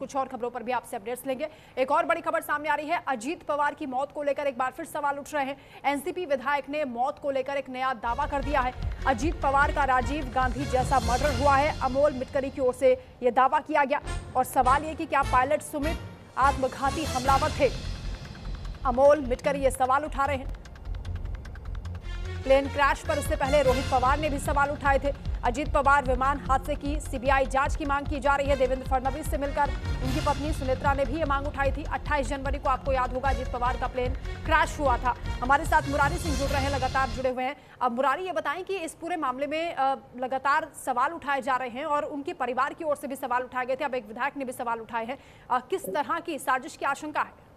कुछ और खबरों पर भी आपसे अपडेट्स लेंगे। एक और बड़ी खबर सामने आ रही है। अजीत पवार की मौत को लेकर एक बार फिर सवाल उठ रहे हैं। एनसीपी विधायक ने मौत को लेकर एक नया दावा कर दिया है। अजीत पवार का राजीव गांधी जैसा मर्डर हुआ है, अमोल मिटकरी की ओर से यह दावा किया गया। और सवाल यह कि क्या पायलट सुमित आत्मघाती हमलावर थे? अमोल मिटकरी ये सवाल उठा रहे हैं। प्लेन क्रैश पर इससे पहले रोहित पवार ने भी सवाल उठाए थे। अजीत पवार विमान हादसे की सीबीआई जांच की मांग की जा रही है। देवेंद्र फडणवीस से मिलकर उनकी पत्नी सुनेत्रा ने भी ये मांग उठाई थी। 28 जनवरी को आपको याद होगा अजीत पवार का प्लेन क्रैश हुआ था। हमारे साथ मुरारी सिंह जुड़ रहे हैं, लगातार जुड़े हुए हैं। अब मुरारी ये बताएं कि इस पूरे मामले में लगातार सवाल उठाए जा रहे हैं और उनके परिवार की ओर से भी सवाल उठाए गए थे। अब एक विधायक ने भी सवाल उठाए हैं। किस तरह की साजिश की आशंका है?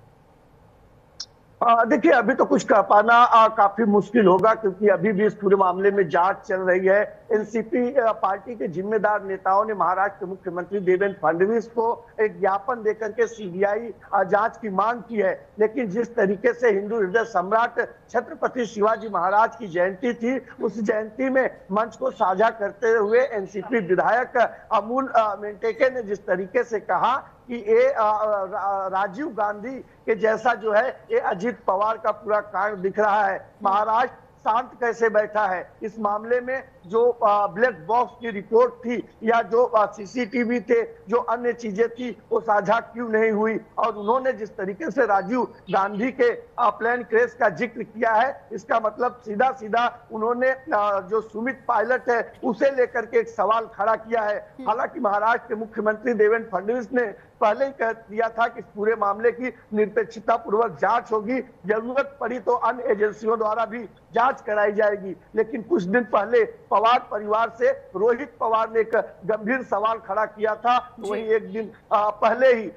देखिए, अभी तो कुछ कह पाना काफी मुश्किल होगा, क्योंकि अभी भी इस पूरे मामले में जांच चल रही है। एनसीपी पार्टी के जिम्मेदार नेताओं ने महाराष्ट्र के मुख्यमंत्री देवेंद्र फडणवीस को एक ज्ञापन देकर के सीबीआई जांच की मांग की है। लेकिन जिस तरीके से हिंदू हृदय सम्राट छत्रपति शिवाजी महाराज की जयंती थी, उस जयंती में मंच को साझा करते हुए एनसीपी विधायक अमोल मिटकरी ने जिस तरीके से कहा कि ये राजीव गांधी के जैसा जो है ये अजीत पवार का पूरा कांड दिख रहा है। महाराष्ट्र शांत कैसे बैठा है? इस मामले में जो ब्लैक बॉक्स की रिपोर्ट थी या जो सीसीटीवी थे, जो अन्य चीजें थी, वो साझा क्यों नहीं हुई? और उन्होंने जिस तरीके से राजीव गांधी के प्लेन क्रैश का जिक्र किया है, इसका मतलब सीधा सीधा उन्होंने जो सुमित पायलट है उसे लेकर के एक सवाल खड़ा किया है। हालांकि महाराष्ट्र के मुख्यमंत्री देवेंद्र फडणवीस ने पहले ही कह दिया था कि इस पूरे मामले की निरपेक्षता पूर्वक जांच होगी, जरूरत पड़ी तो अन्य एजेंसियों द्वारा भी जांच कराई जाएगी। लेकिन कुछ दिन पहले पवार परिवार से रोहित पवार ने एक गंभीर सवाल खड़ा किया था। वहीं एक दिन पहले ही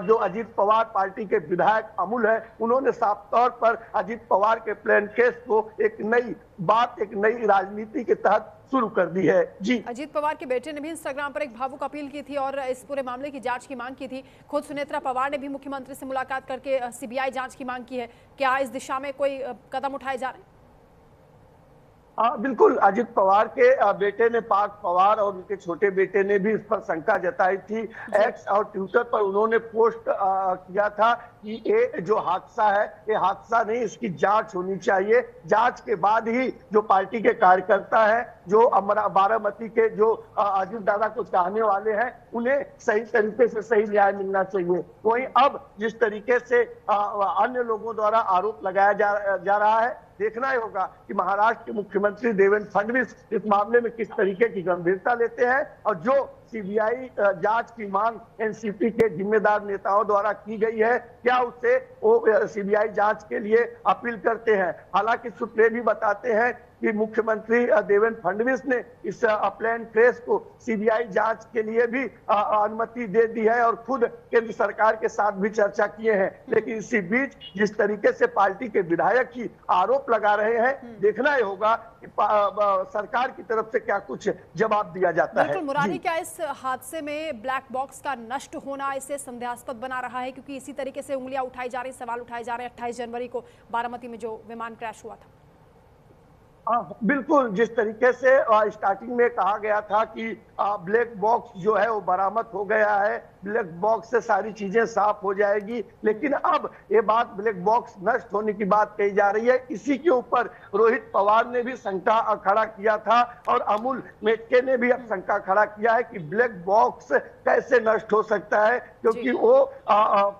जो अजीत पवार पार्टी के विधायक अमूल है, उन्होंने साफ तौर पर अजीत पवार के प्लेन केस को एक नई राजनीति के तहत शुरू कर दी है। जी, अजीत पवार के बेटे ने भी इंस्टाग्राम पर एक भावुक अपील की थी और इस पूरे मामले की जांच की मांग की थी। खुद सुनेत्रा पवार ने भी मुख्यमंत्री से मुलाकात करके सीबीआई जांच की मांग की है। क्या इस दिशा में कोई कदम उठाए जा रहे हैं? बिल्कुल। अजित पवार के बेटे ने, पार्थ पवार, और उनके छोटे बेटे ने भी इस पर शंका जताई थी। एक्स और ट्विटर पर उन्होंने पोस्ट किया था कि ये जो हादसा है, ये हादसा नहीं, इसकी जांच होनी चाहिए। जांच के बाद ही जो पार्टी के कार्यकर्ता है, जो बारामती के जो अजित दादा को चाहने वाले हैं, उन्हें सही तरीके से सही न्याय मिलना चाहिए। वहीं अब जिस तरीके से अन्य लोगों द्वारा आरोप लगाया जा रहा है, देखना ही होगा कि महाराष्ट्र के मुख्यमंत्री देवेंद्र फडणवीस इस मामले में किस तरीके की गंभीरता लेते हैं और जो सीबीआई जांच की मांग एनसीपी के जिम्मेदार नेताओं द्वारा की गई है, क्या उससे वो सीबीआई जांच के लिए अपील करते हैं। हालांकि सूत्र भी बताते हैं कि मुख्यमंत्री देवेंद्र फडणवीस ने इस प्लेन क्रैश को सीबीआई जांच के लिए भी अनुमति दे दी है और खुद केंद्र सरकार के साथ भी चर्चा किए हैं। लेकिन इसी बीच जिस तरीके से पार्टी के विधायक ही आरोप लगा रहे हैं, देखना ही होगा कि सरकार की तरफ से क्या कुछ जवाब दिया जाता है। मुरारी, क्या इस हादसे में ब्लैक बॉक्स का नष्ट होना इसे संदेहास्पद बना रहा है? क्योंकि इसी तरीके से उंगलियां उठाई जा रही, सवाल उठाए जा रहे हैं 28 जनवरी को बारामती में जो विमान क्रैश हुआ था। बिल्कुल। जिस तरीके से स्टार्टिंग में कहा गया था कि ब्लैक बॉक्स जो है वो बरामद हो गया है, ब्लैक बॉक्स से सारी चीजें साफ हो जाएगी, लेकिन अब ये बात ब्लैक बॉक्स नष्ट होने की बात कही जा रही है। इसी के ऊपर रोहित पवार ने भी शंका खड़ा किया था और अमोल मिटकरी ने भी अब शंका खड़ा किया है कि ब्लैक बॉक्स कैसे नष्ट हो सकता है, क्योंकि वो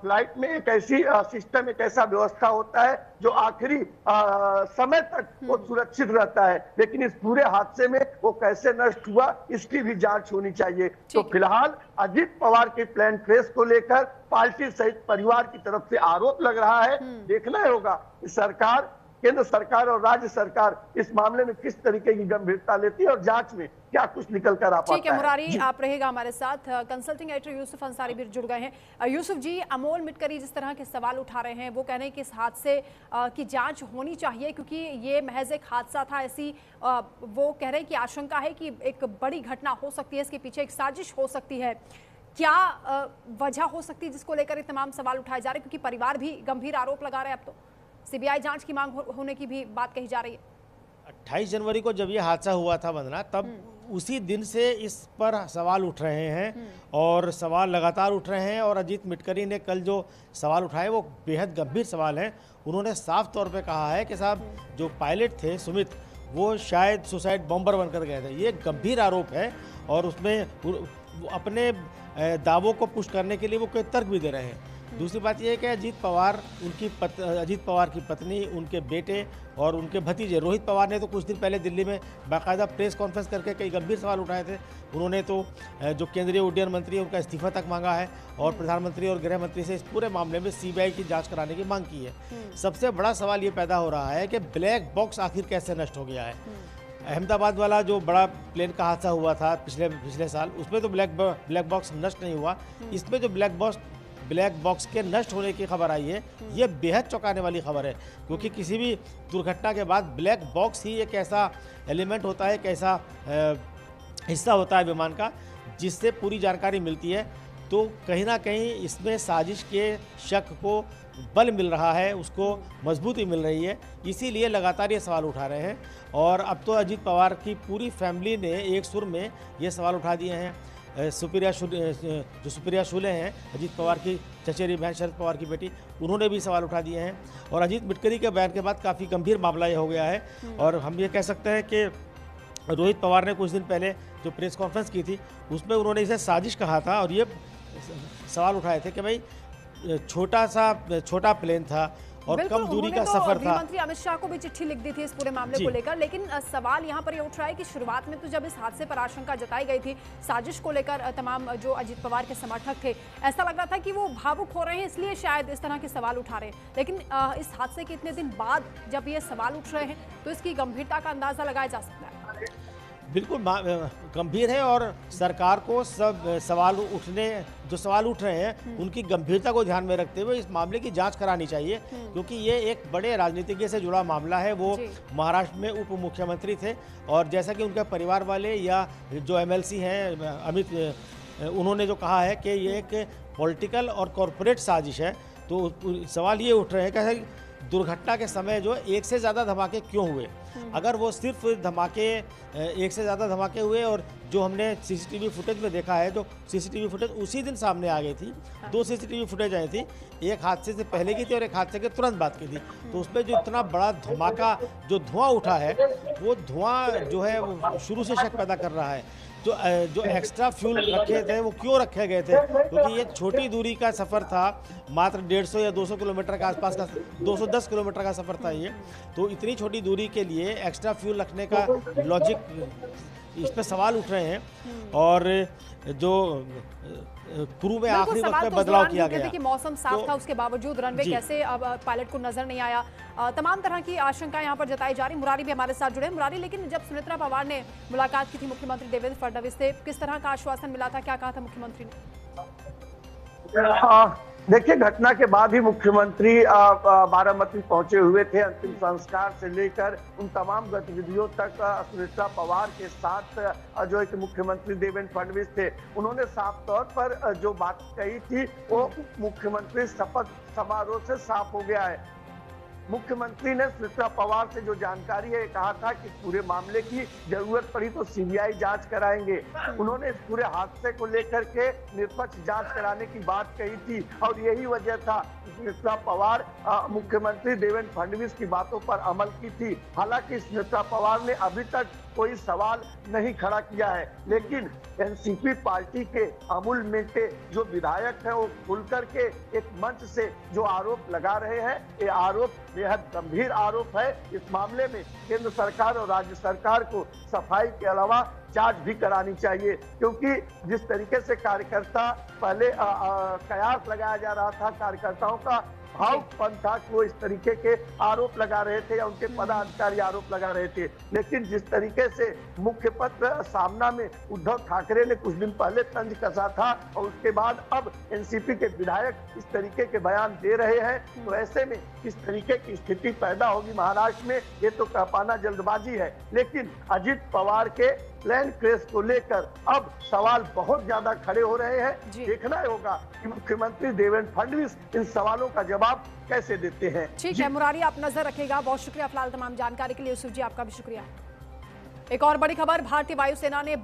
फ्लाइट में एक ऐसी सिस्टम, एक ऐसा व्यवस्था होता है जो आखिरी समय तक वो सुरक्षित रहता है। लेकिन इस पूरे हादसे में वो कैसे नष्ट हुआ, इसकी भी जांच होनी चाहिए। तो फिलहाल अजित पवार के प्लेन क्रैश को लेकर पार्टी सहित परिवार की तरफ से आरोप लग रहा है। देखना ही होगा कि सरकार, केंद्र सरकार और राज्य सरकार इस मामले में किस तरीके की गंभीरता लेती है और जांच में क्या कुछ निकल कर आ पाता है। ठीक है मुरारी, आप रहेगा हमारे साथ। कंसल्टिंग एडिटर यूसुफ अंसारी भी जुड़ गए हैं। यूसुफ जी, अमोल मिटकरी जिस तरह के सवाल उठा रहे हैं, वो कह रहे हैं कि इस हादसे की जांच होनी चाहिए क्योंकि ये महज एक हादसा था। ऐसी वो कह रहे हैं कि आशंका है कि एक बड़ी घटना हो सकती है, इसके पीछे एक साजिश हो सकती है। क्या वजह हो सकती है जिसको लेकर तमाम सवाल उठाए जा रहे हैं? क्योंकि परिवार भी गंभीर आरोप लगा रहे हैं। अब तो सीबीआई जांच की मांग होने की भी बात कही जा रही है। 28 जनवरी को जब ये हादसा हुआ था वंदना, तब उसी दिन से इस पर सवाल उठ रहे हैं और सवाल लगातार उठ रहे हैं। और अजीत मिटकरी ने कल जो सवाल उठाए वो बेहद गंभीर सवाल हैं। उन्होंने साफ तौर पे कहा है कि साहब जो पायलट थे सुमित, वो शायद सुसाइड बॉम्बर बनकर गए थे। ये गंभीर आरोप है और उसमें वो अपने दावों को पुष्ट करने के लिए वो कोई तर्क भी दे रहे हैं। दूसरी बात यह है कि अजीत पवार की पत्नी, उनके बेटे और उनके भतीजे रोहित पवार ने तो कुछ दिन पहले दिल्ली में बाकायदा प्रेस कॉन्फ्रेंस करके कई गंभीर सवाल उठाए थे। उन्होंने तो जो केंद्रीय उड्डयन मंत्री है उनका इस्तीफा तक मांगा है और प्रधानमंत्री और गृह मंत्री से इस पूरे मामले में सीबीआई की जांच कराने की मांग की है। सबसे बड़ा सवाल ये पैदा हो रहा है कि ब्लैक बॉक्स आखिर कैसे नष्ट हो गया है। अहमदाबाद वाला जो बड़ा प्लेन का हादसा हुआ था पिछले साल, उसमें तो ब्लैक बॉक्स नष्ट नहीं हुआ। इसमें जो ब्लैक बॉक्स के नष्ट होने की खबर आई है, ये बेहद चौंकाने वाली खबर है, क्योंकि किसी भी दुर्घटना के बाद ब्लैक बॉक्स ही एक ऐसा एलिमेंट होता है, एक ऐसा हिस्सा होता है विमान का जिससे पूरी जानकारी मिलती है। तो कहीं ना कहीं इसमें साजिश के शक को बल मिल रहा है, उसको मजबूती मिल रही है, इसीलिए लगातार ये सवाल उठा रहे हैं। और अब तो अजीत पवार की पूरी फैमिली ने एक सुर में ये सवाल उठा दिए हैं। सुप्रिया शुले हैं, अजीत पवार की चचेरी बहन, शरद पवार की बेटी, उन्होंने भी सवाल उठा दिए हैं। और अजीत मिटकरी के बयान के बाद काफ़ी गंभीर मामला ये हो गया है। और हम ये कह सकते हैं कि रोहित पवार ने कुछ दिन पहले जो प्रेस कॉन्फ्रेंस की थी उसमें उन्होंने इसे साजिश कहा था और ये सवाल उठाए थे कि भाई छोटा प्लेन था और कम दूरी का सफर था। मंत्री अमित शाह को भी चिट्ठी लिख दी थी इस पूरे मामले को लेकर, लेकिन सवाल यहाँ पर ये उठ रहा है कि शुरुआत में तो जब इस हादसे पर आशंका जताई गई थी, साजिश को लेकर तमाम जो अजीत पवार के समर्थक थे, ऐसा लग रहा था कि वो भावुक हो रहे हैं, इसलिए शायद इस तरह के सवाल उठा रहे हैं। लेकिन इस हादसे के इतने दिन बाद जब ये सवाल उठ रहे हैं तो इसकी गंभीरता का अंदाजा लगाया जा सकता है। बिल्कुल गंभीर है और सरकार को सब सवाल उठ रहे हैं उनकी गंभीरता को ध्यान में रखते हुए इस मामले की जांच करानी चाहिए, क्योंकि ये एक बड़े राजनीतिज्ञ से जुड़ा मामला है। वो महाराष्ट्र में उप मुख्यमंत्री थे और जैसा कि उनके परिवार वाले या जो एमएलसी हैं अमित, उन्होंने जो कहा है कि ये एक पॉलिटिकल और कॉरपोरेट साजिश है। तो सवाल ये उठ रहे हैं कि दुर्घटना के समय जो एक से ज़्यादा धमाके क्यों हुए। अगर वो सिर्फ एक से ज़्यादा धमाके हुए और जो हमने सीसीटीवी फुटेज में देखा है, जो सीसीटीवी फुटेज उसी दिन सामने आ गई थी, 2 सीसीटीवी फुटेज आई थी, एक हादसे से पहले की थी और एक हादसे के तुरंत बाद की थी। तो उसमें जो इतना बड़ा धमाका जो धुआं उठा है, वो धुआं जो है वो शुरू से शक पैदा कर रहा है। जो एक्स्ट्रा फ्यूल रखे थे वो क्यों रखे गए थे, क्योंकि ये छोटी दूरी का सफ़र था, मात्र 150 या 200 किलोमीटर के आसपास का, 210 किलोमीटर का सफ़र था ये। तो इतनी छोटी दूरी के लिए एक्स्ट्रा फ्यूल रखने का लॉजिक, इस पर सवाल उठ रहे हैं। और जो क्रू में आखिरी वक्त में बदलाव किया गया कि मौसम साफ था, उसके बावजूद रनवे कैसे अब पायलट को नजर नहीं आया, तमाम तरह की आशंकाएं यहाँ पर जताई जा रही। मुरारी भी हमारे साथ जुड़े। मुरारी, लेकिन जब सुमित्रा पवार ने मुलाकात की थी मुख्यमंत्री देवेंद्र फडणवीस से, किस तरह का आश्वासन मिला था, क्या कहा था मुख्यमंत्री ने? देखिए, घटना के बाद ही मुख्यमंत्री बारामती पहुंचे हुए थे। अंतिम संस्कार से लेकर उन तमाम गतिविधियों तक सुमित्रा पवार के साथ जो एक मुख्यमंत्री देवेंद्र फडणवीस थे, उन्होंने साफ तौर पर जो बात कही थी वो मुख्यमंत्री शपथ समारोह से साफ हो गया है। मुख्यमंत्री ने सुमित्रा पवार से जो जानकारी है कहा था कि पूरे मामले की जरूरत पड़ी तो सीबीआई जांच कराएंगे। उन्होंने इस पूरे हादसे को लेकर के निष्पक्ष जांच कराने की बात कही थी और यही वजह था सुमित्रा पवार मुख्यमंत्री देवेंद्र फडणवीस की बातों पर अमल की थी। हालांकि सुमित्रा पवार ने अभी तक कोई सवाल नहीं खड़ा किया है, लेकिन एनसीपी पार्टी के अमूल मेटे जो विधायक हैं वो खुल करके एक मंच से जो आरोप लगा रहे हैं, ये आरोप बेहद गंभीर आरोप है। इस मामले में केंद्र सरकार और राज्य सरकार को सफाई के अलावा जांच भी करानी चाहिए, क्योंकि जिस तरीके से कार्यकर्ता पहले कयास लगाया जा रहा था, कार्यकर्ताओं का भावपन था कि वो इस तरीके के आरोप लगा रहे थे या उनके पदाधिकारी आरोप लगा रहे थे। लेकिन जिस तरीके से मुख्य पत्र सामना में उद्धव ठाकरे ने कुछ दिन पहले तंज कसा था और उसके बाद अब एनसीपी के विधायक इस तरीके के बयान दे रहे हैं, तो ऐसे में किस तरीके की स्थिति पैदा होगी महाराष्ट्र में, ये तो कह पाना जल्दबाजी है। लेकिन अजीत पवार के प्लेन क्रैश को लेकर अब सवाल बहुत ज्यादा खड़े हो रहे हैं। देखना होगा कि मुख्यमंत्री देवेंद्र फडणवीस इन सवालों का जवाब कैसे देते हैं। ठीक है मुरारी, आप नजर रखेगा। बहुत शुक्रिया फिलहाल तमाम जानकारी के लिए। यूसुफ जी, आपका भी शुक्रिया। एक और बड़ी खबर, भारतीय वायुसेना ने